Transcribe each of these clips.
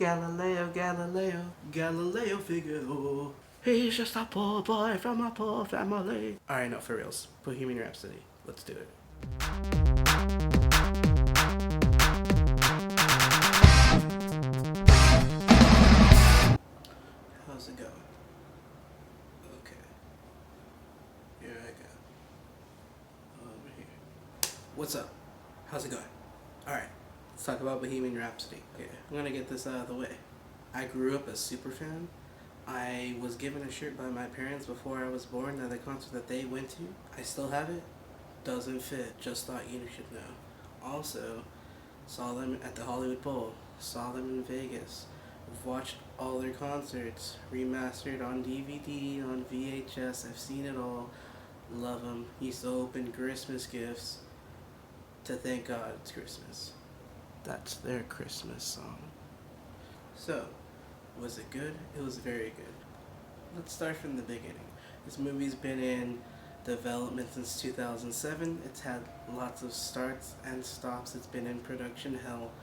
Galileo, Galileo, Galileo Figaro. He's just a poor boy from a poor family. Alright, no, for reals. Bohemian Rhapsody. Let's do it. How's it going? Okay. Here I go. Over here. What's up? How's it going? Alright. Let's talk about Bohemian Rhapsody. Okay, I'm gonna get this out of the way. I grew up a super fan. I was given a shirt by my parents before I was born at the concert that they went to. I still have it. Doesn't fit. Just thought you should know. Also, saw them at the Hollywood Bowl. Saw them in Vegas. Watched all their concerts. Remastered on DVD, on VHS. I've seen it all. Love them. Used to open Christmas gifts to thank God it's Christmas. That's their Christmas song. So, was it good? It was very good. Let's start from the beginning. This movie's been in development since 2007. It's had lots of starts and stops. It's been in production hell.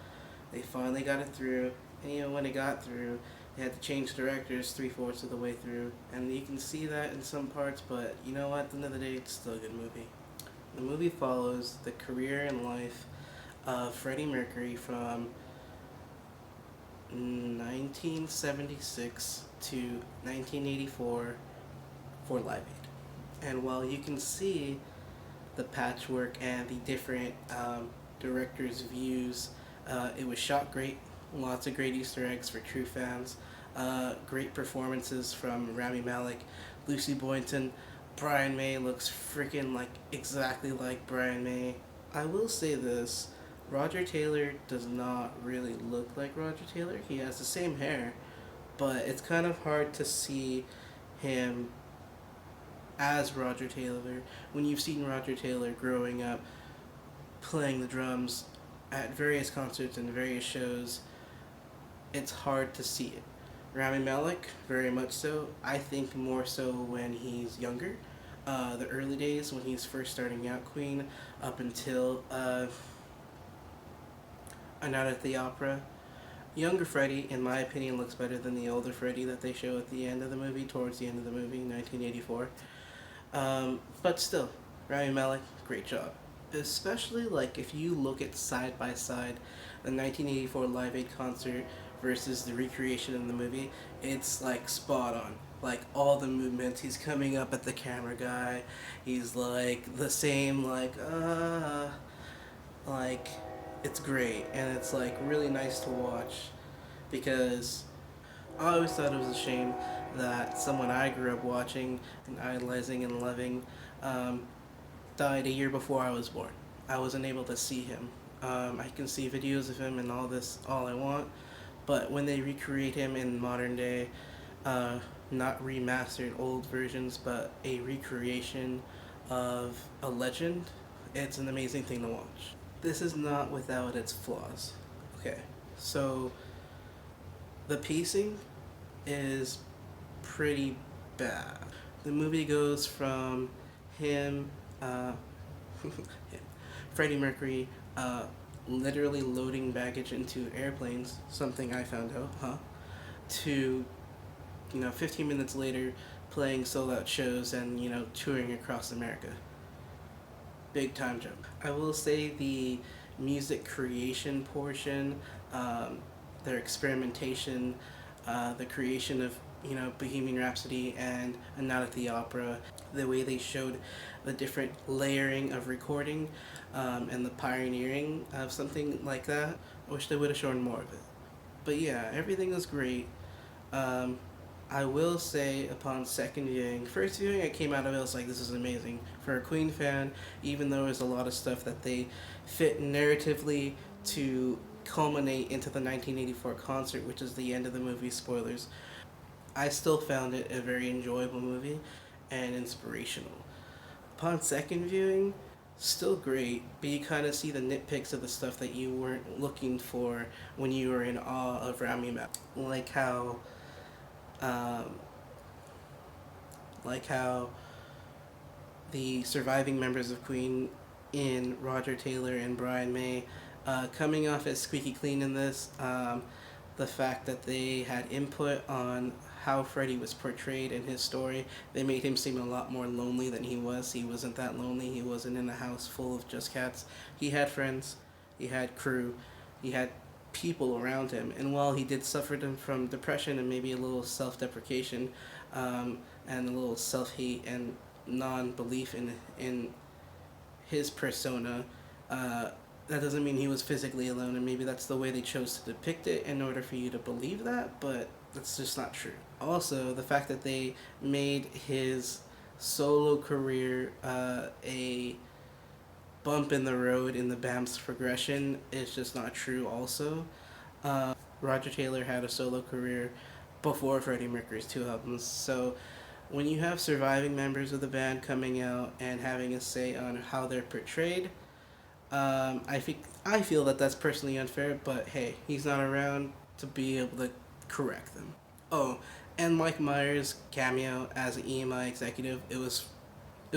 They finally got it through, and even when it got through, they had to change directors 3/4 of the way through, and you can see that in some parts, but you know what, at the end of the day, it's still a good movie. The movie follows the career and life of Freddie Mercury from 1976 to 1984 for Live Aid. And while you can see the patchwork and the different directors' views, it was shot great. Lots of great Easter eggs for true fans. Great performances from Rami Malek, Lucy Boynton. Brian May looks freaking exactly like Brian May. I will say this. Roger Taylor does not really look like Roger Taylor. He has the same hair, but it's kind of hard to see him as Roger Taylor when you've seen Roger Taylor growing up playing the drums at various concerts and various shows. It's hard to see it. Rami Malek, very much so. I think more so when he's younger. The early days when he's first starting out Queen up until A Night at the Opera. Younger Freddie, in my opinion, looks better than the older Freddie that they show at the end of the movie, towards the end of the movie, 1984. But still, Rami Malek, great job. Especially if you look at side by side the 1984 Live Aid concert versus the recreation in the movie, it's spot on. All the movements, he's coming up at the camera guy, he's the same it's great, and it's really nice to watch, because I always thought it was a shame that someone I grew up watching and idolizing and loving died a year before I was born. I wasn't able to see him. I can see videos of him and all this all I want, but when they recreate him in modern day, not remastered old versions, but a recreation of a legend, it's an amazing thing to watch. This is not without its flaws. Okay, so the pacing is pretty bad. The movie goes from him, Freddie Mercury, literally loading baggage into airplanes, something I found out, to 15 minutes later playing sold out shows and touring across America. Big time jump. I will say the music creation portion, their experimentation, the creation of Bohemian Rhapsody and A Night at the Opera, the way they showed the different layering of recording, and the pioneering of something like that. I wish they would have shown more of it. But yeah, everything was great. I will say, upon second viewing, first viewing I came out of it, I was like, this is amazing. For a Queen fan, even though there's a lot of stuff that they fit narratively to culminate into the 1984 concert, which is the end of the movie, spoilers, I still found it a very enjoyable movie and inspirational. Upon second viewing, still great, but you kind of see the nitpicks of the stuff that you weren't looking for when you were in awe of Rami Malek. Like how the surviving members of Queen in Roger Taylor and Brian May coming off as squeaky clean in this, the fact that they had input on how Freddie was portrayed in his story. They made him seem a lot more lonely than he was. He wasn't that lonely. He wasn't in a house full of just cats. He had friends, he had crew, he had people around him. And while he did suffer from depression and maybe a little self-deprecation, and a little self-hate and non-belief in his persona, that doesn't mean he was physically alone, and maybe that's the way they chose to depict it in order for you to believe that, but that's just not true. Also, the fact that they made his solo career a bump in the road in the band's progression is just not true also. Roger Taylor had a solo career before Freddie Mercury's two albums, so when you have surviving members of the band coming out and having a say on how they're portrayed, I feel that that's personally unfair, but hey, he's not around to be able to correct them. Oh, and Mike Myers' cameo as an EMI executive, it was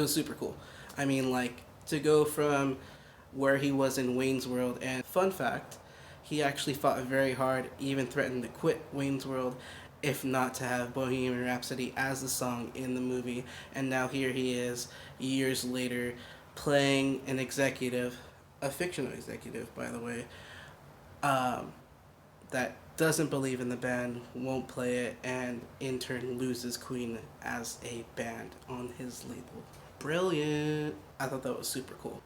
super cool. I mean, like, to go from where he was in Wayne's World, and fun fact, he actually fought very hard, even threatened to quit Wayne's World if not to have Bohemian Rhapsody as the song in the movie, and now here he is, years later, playing an executive, a fictional executive, by the way, that doesn't believe in the band, won't play it, and in turn loses Queen as a band on his label. Brilliant! I thought that was super cool.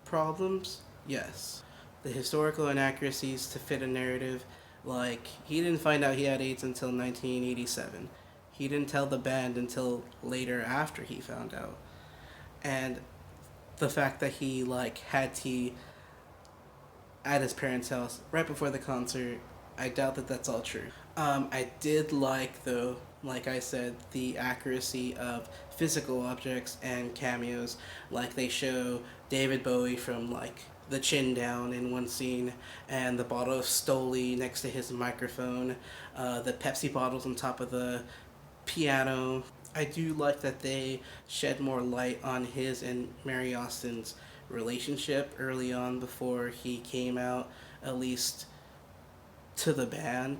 Problems? Yes. The historical inaccuracies to fit a narrative, like, he didn't find out he had AIDS until 1987. He didn't tell the band until later after he found out. And the fact that he, like, had tea at his parents' house right before the concert, I doubt that that's all true. I did like, though, like I said, the accuracy of physical objects and cameos. Like, they show David Bowie from, like, the chin down in one scene, and the bottle of Stoli next to his microphone, the Pepsi bottles on top of the piano. I do like that they shed more light on his and Mary Austin's relationship early on before he came out, at least to the band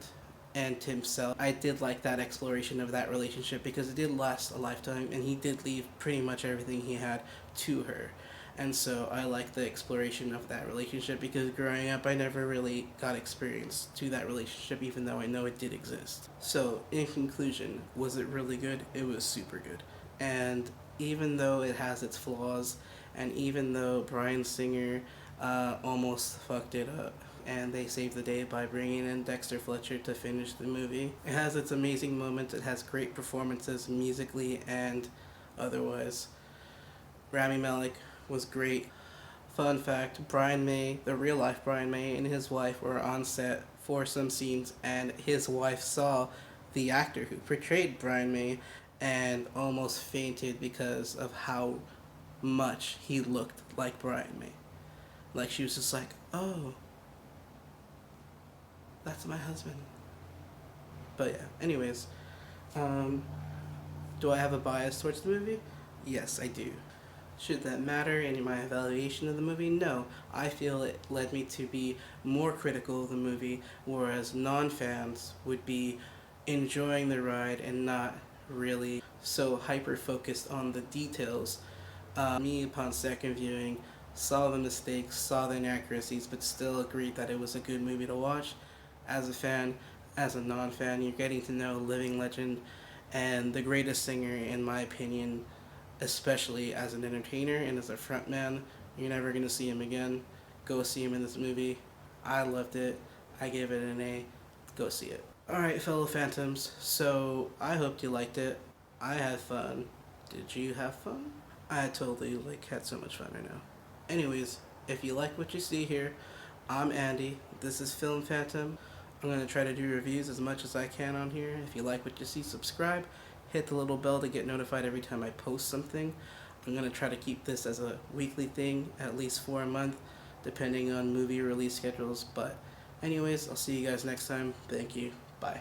and to himself. I did like that exploration of that relationship because it did last a lifetime, and he did leave pretty much everything he had to her. And so I like the exploration of that relationship because growing up I never really got experience to that relationship, even though I know it did exist. So in conclusion, was it really good? It was super good. And even though it has its flaws, and even though Bryan Singer almost fucked it up, and they saved the day by bringing in Dexter Fletcher to finish the movie, it has its amazing moments, it has great performances musically and otherwise. Rami Malek was great. Fun fact, Brian May, the real life Brian May, and his wife were on set for some scenes, and his wife saw the actor who portrayed Brian May and almost fainted because of how much he looked like Brian May. Like, she was just like, oh, that's my husband. But yeah, anyways, do I have a bias towards the movie? Yes, I do. Should that matter in my evaluation of the movie? No. I feel it led me to be more critical of the movie, whereas non-fans would be enjoying the ride and not really so hyper-focused on the details. Me, upon second viewing, saw the mistakes, saw the inaccuracies, but still agreed that it was a good movie to watch. As a fan, as a non-fan, you're getting to know a living legend and the greatest singer, in my opinion, especially as an entertainer and as a frontman. You're never going to see him again. Go see him in this movie. I loved it. I gave it an A. Go see it. Alright, fellow Phantoms, so I hoped you liked it. I had fun. Did you have fun? I totally had so much fun right now. Anyways, if you like what you see here, I'm Andy. This is FilmPhantom. I'm going to try to do reviews as much as I can on here. If you like what you see, subscribe. Hit the little bell to get notified every time I post something. I'm going to try to keep this as a weekly thing, at least for a month, depending on movie release schedules. But anyways, I'll see you guys next time. Thank you. Bye.